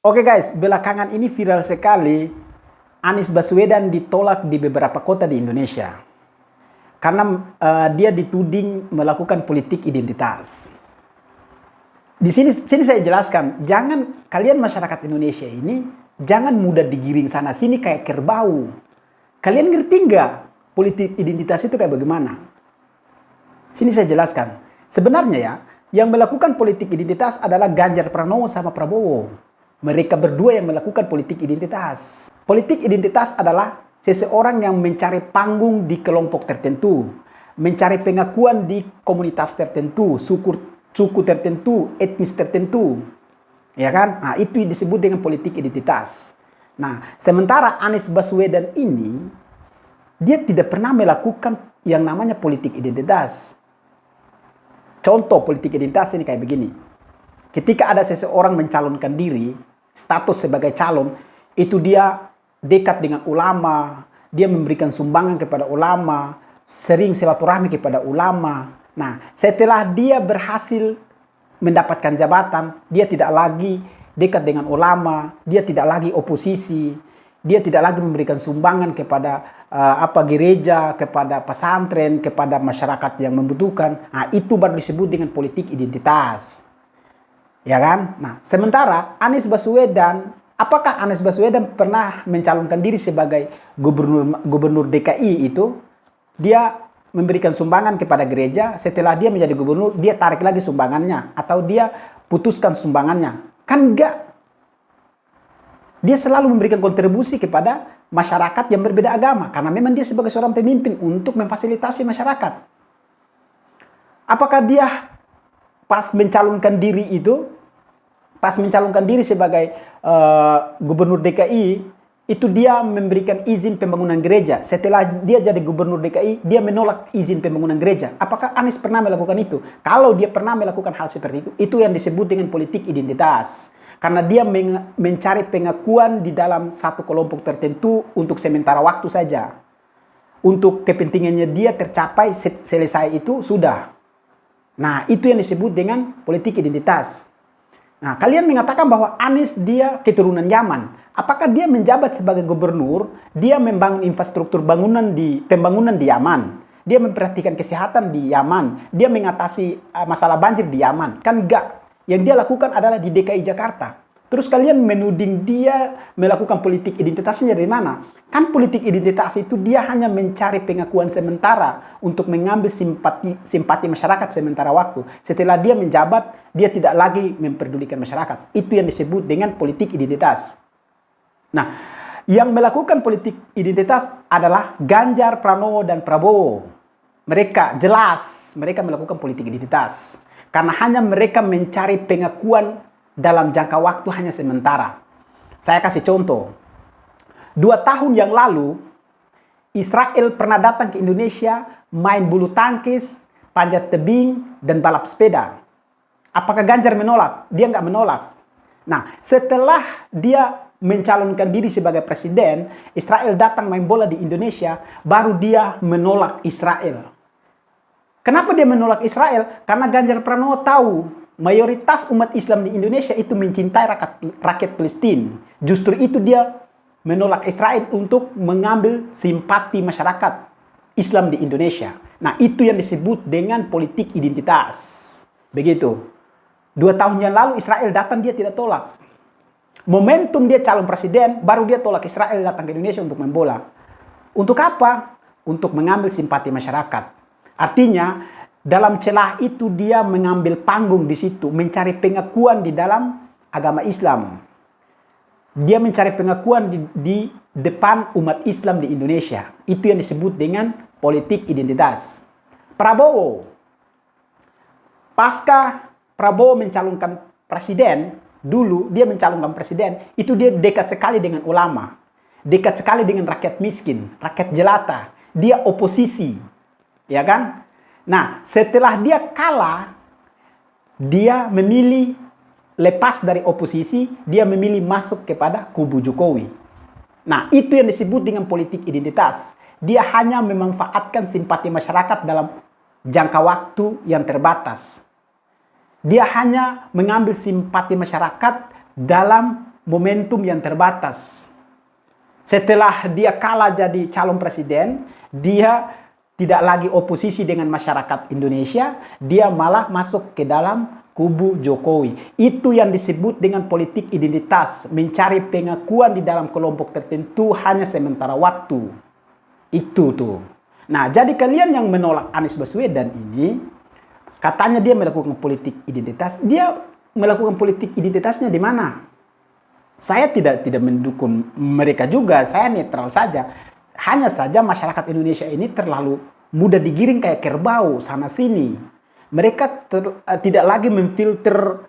Oke guys, belakangan ini viral sekali Anies Baswedan ditolak di beberapa kota di Indonesia karena dia dituding melakukan politik identitas. Di sini saya jelaskan, jangan kalian masyarakat Indonesia ini jangan mudah digiring sana sini kayak kerbau. Kalian ngerti nggak politik identitas itu kayak bagaimana? Sini saya jelaskan. Sebenarnya ya, yang melakukan politik identitas adalah Ganjar Pranowo sama Prabowo. Mereka berdua yang melakukan politik identitas. Politik identitas adalah seseorang yang mencari panggung di kelompok tertentu, mencari pengakuan di komunitas tertentu, suku tertentu, etnis tertentu. Ya kan? Nah, itu disebut dengan politik identitas. Nah, sementara Anies Baswedan ini dia tidak pernah melakukan yang namanya politik identitas. Contoh politik identitas ini kayak begini. Ketika ada seseorang mencalonkan diri, status sebagai calon, itu dia dekat dengan ulama, dia memberikan sumbangan kepada ulama, sering silaturahmi kepada ulama. Nah, setelah dia berhasil mendapatkan jabatan, dia tidak lagi dekat dengan ulama, dia tidak lagi oposisi, dia tidak lagi memberikan sumbangan kepada gereja, kepada pesantren, kepada masyarakat yang membutuhkan. Nah, itu baru disebut dengan politik identitas. Ya kan? Nah, sementara Anies Baswedan, apakah Anies Baswedan pernah mencalonkan diri sebagai gubernur DKI itu? Dia memberikan sumbangan kepada gereja, setelah dia menjadi gubernur, dia tarik lagi sumbangannya atau dia putuskan sumbangannya. Kan enggak. Dia selalu memberikan kontribusi kepada masyarakat yang berbeda agama karena memang dia sebagai seorang pemimpin untuk memfasilitasi masyarakat. Apakah dia pas mencalonkan diri sebagai gubernur DKI, itu dia memberikan izin pembangunan gereja. Setelah dia jadi gubernur DKI, dia menolak izin pembangunan gereja. Apakah Anies pernah melakukan itu? Kalau dia pernah melakukan hal seperti itu yang disebut dengan politik identitas. Karena dia mencari pengakuan di dalam satu kelompok tertentu untuk sementara waktu saja. Untuk kepentingannya dia tercapai, selesai itu sudah. Nah, itu yang disebut dengan politik identitas. Nah, kalian mengatakan bahwa Anies dia keturunan Yaman. Apakah dia menjabat sebagai gubernur, dia membangun infrastruktur pembangunan di Yaman. Dia memperhatikan kesehatan di Yaman. Dia mengatasi masalah banjir di Yaman. Kan enggak. Yang dia lakukan adalah di DKI Jakarta. Terus kalian menuding dia melakukan politik identitasnya dari mana? Kan politik identitas itu dia hanya mencari pengakuan sementara untuk mengambil simpati masyarakat sementara waktu. Setelah dia menjabat, dia tidak lagi memperdulikan masyarakat. Itu yang disebut dengan politik identitas. Nah, yang melakukan politik identitas adalah Ganjar, Pranowo, dan Prabowo. Mereka melakukan politik identitas. Karena hanya mereka mencari pengakuan dalam jangka waktu hanya sementara. Saya kasih contoh. 2 tahun yang lalu, Israel pernah datang ke Indonesia, main bulu tangkis, panjat tebing, dan balap sepeda. Apakah Ganjar menolak? Dia nggak menolak. Nah, setelah dia mencalonkan diri sebagai presiden, Israel datang main bola di Indonesia, baru dia menolak Israel. Kenapa dia menolak Israel? Karena Ganjar Pranowo tahu mayoritas umat Islam di Indonesia itu mencintai rakyat Palestina. Justru itu dia menolak Israel untuk mengambil simpati masyarakat Islam di Indonesia. Nah, itu yang disebut dengan politik identitas. Begitu. 2 tahun yang lalu Israel datang, dia tidak tolak. Momentum dia calon presiden, baru dia tolak Israel datang ke Indonesia untuk main bola. Untuk apa? Untuk mengambil simpati masyarakat. Artinya, dalam celah itu dia mengambil panggung di situ, mencari pengakuan di dalam agama Islam. Dia mencari pengakuan di depan umat Islam di Indonesia. Itu yang disebut dengan politik identitas. Prabowo. Pasca Prabowo mencalonkan presiden, dulu dia mencalonkan presiden, itu dia dekat sekali dengan ulama. Dekat sekali dengan rakyat miskin, rakyat jelata. Dia oposisi. Ya kan? Nah, setelah dia kalah, dia memilih lepas dari oposisi, dia memilih masuk kepada kubu Jokowi. Nah, itu yang disebut dengan politik identitas. Dia hanya memanfaatkan simpati masyarakat dalam jangka waktu yang terbatas. Dia hanya mengambil simpati masyarakat dalam momentum yang terbatas. Setelah dia kalah jadi calon presiden, dia tidak lagi oposisi dengan masyarakat Indonesia, dia malah masuk ke dalam kubu Jokowi. Itu yang disebut dengan politik identitas, mencari pengakuan di dalam kelompok tertentu hanya sementara waktu. Itu tuh. Nah, jadi kalian yang menolak Anies Baswedan ini, katanya dia melakukan politik identitas, dia melakukan politik identitasnya di mana? Saya tidak mendukung mereka juga, saya netral saja. Hanya saja masyarakat Indonesia ini terlalu mudah digiring kayak kerbau sana sini. Mereka tidak lagi memfilter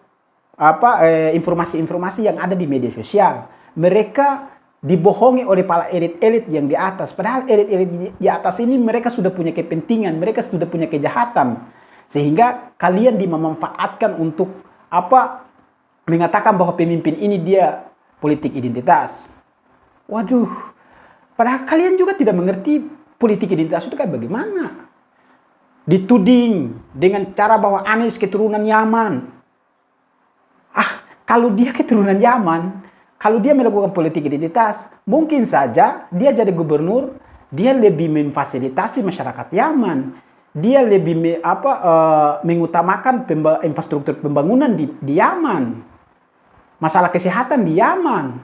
informasi-informasi yang ada di media sosial. Mereka dibohongi oleh para elit-elit yang di atas. Padahal elit-elit di atas ini mereka sudah punya kepentingan, mereka sudah punya kejahatan. Sehingga kalian dimanfaatkan untuk mengatakan bahwa pemimpin ini dia politik identitas. Waduh, padahal kalian juga tidak mengerti politik identitas itu kayak bagaimana. Dituding dengan cara bahwa Anies keturunan Yaman. Kalau dia keturunan Yaman, kalau dia melakukan politik identitas, mungkin saja dia jadi gubernur, dia lebih memfasilitasi masyarakat Yaman. Dia lebih mengutamakan infrastruktur pembangunan di Yaman. Masalah kesehatan di Yaman.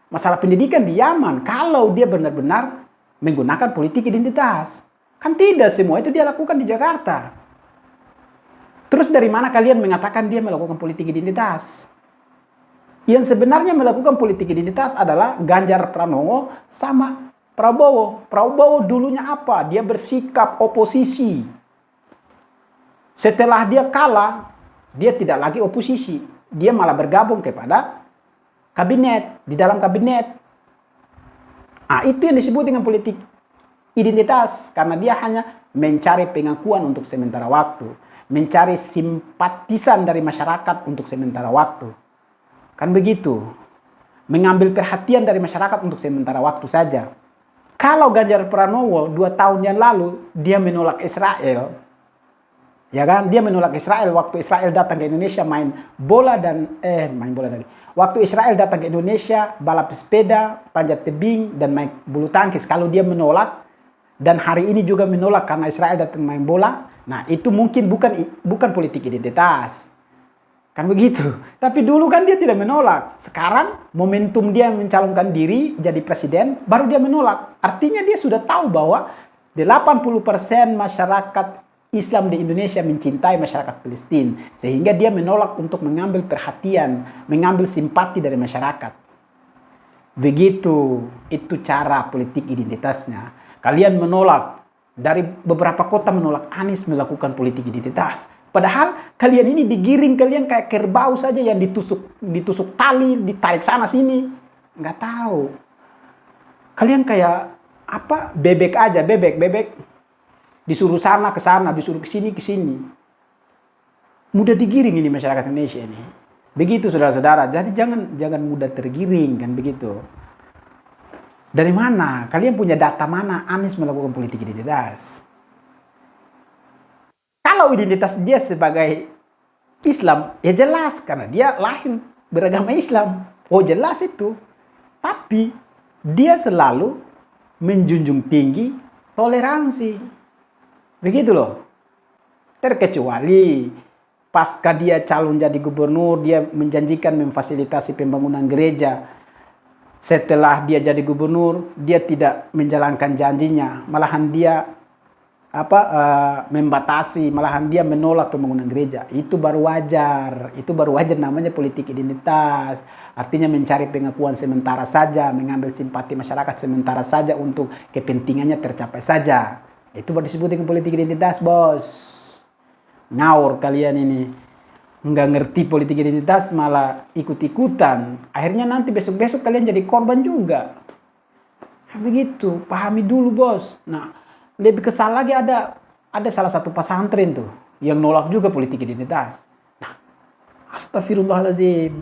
Masalah pendidikan di Yaman. Kalau dia benar-benar menggunakan politik identitas. Kan tidak semua itu dia lakukan di Jakarta. Terus dari mana kalian mengatakan dia melakukan politik identitas? Yang sebenarnya melakukan politik identitas adalah Ganjar Pranowo sama Prabowo. Prabowo dulunya apa? Dia bersikap oposisi. Setelah dia kalah, dia tidak lagi oposisi. Dia malah bergabung kepada kabinet, di dalam kabinet. Itu yang disebut dengan politik identitas, karena dia hanya mencari pengakuan untuk sementara waktu, mencari simpatisan dari masyarakat untuk sementara waktu. Kan begitu. Mengambil perhatian dari masyarakat untuk sementara waktu saja. Kalau Ganjar Pranowo 2 tahun yang lalu dia menolak Israel, ya kan? Dia menolak Israel waktu Israel datang ke Indonesia main bola lagi. Waktu Israel datang ke Indonesia balap sepeda, panjat tebing dan main bulu tangkis. Kalau dia menolak dan hari ini juga menolak karena Israel datang main bola, nah itu mungkin bukan politik identitas. Kan begitu. Tapi dulu kan dia tidak menolak. Sekarang momentum dia mencalonkan diri jadi presiden, baru dia menolak. Artinya dia sudah tahu bahwa 80% masyarakat Islam di Indonesia mencintai masyarakat Palestina. Sehingga dia menolak untuk mengambil perhatian, mengambil simpati dari masyarakat. Begitu, itu cara politik identitasnya. Kalian menolak, dari beberapa kota menolak Anies melakukan politik identitas. Padahal kalian ini digiring, kalian kayak kerbau saja yang ditusuk tali, ditarik sana sini. Nggak tahu. Kalian kayak bebek aja, bebek. Disuruh sana ke sana, disuruh ke sini. Mudah digiring ini masyarakat Indonesia ini. Begitu saudara-saudara. Jadi jangan mudah tergiring kan begitu. Dari mana? Kalian punya data mana Anies melakukan politik identitas? Kalau identitas dia sebagai Islam, ya jelas karena dia lahir beragama Islam. Oh jelas itu. Tapi dia selalu menjunjung tinggi toleransi. Begitu loh. Terkecuali pasca dia calon jadi gubernur, dia menjanjikan memfasilitasi pembangunan gereja. Setelah dia jadi gubernur, dia tidak menjalankan janjinya. Malahan dia membatasi, malahan dia menolak pembangunan gereja. Itu baru wajar. Itu baru wajar namanya politik identitas. Artinya mencari pengakuan sementara saja, mengambil simpati masyarakat sementara saja untuk kepentingannya tercapai saja. Itu baru disebut dengan politik identitas, bos. Ngawur kalian ini. Nggak ngerti politik identitas malah ikut-ikutan. Akhirnya nanti besok-besok kalian jadi korban juga. Begitu, pahami dulu, bos. Nah, lebih kesal lagi ada salah satu pesantren tuh yang nolak juga politik identitas. Nah, astagfirullahaladzim.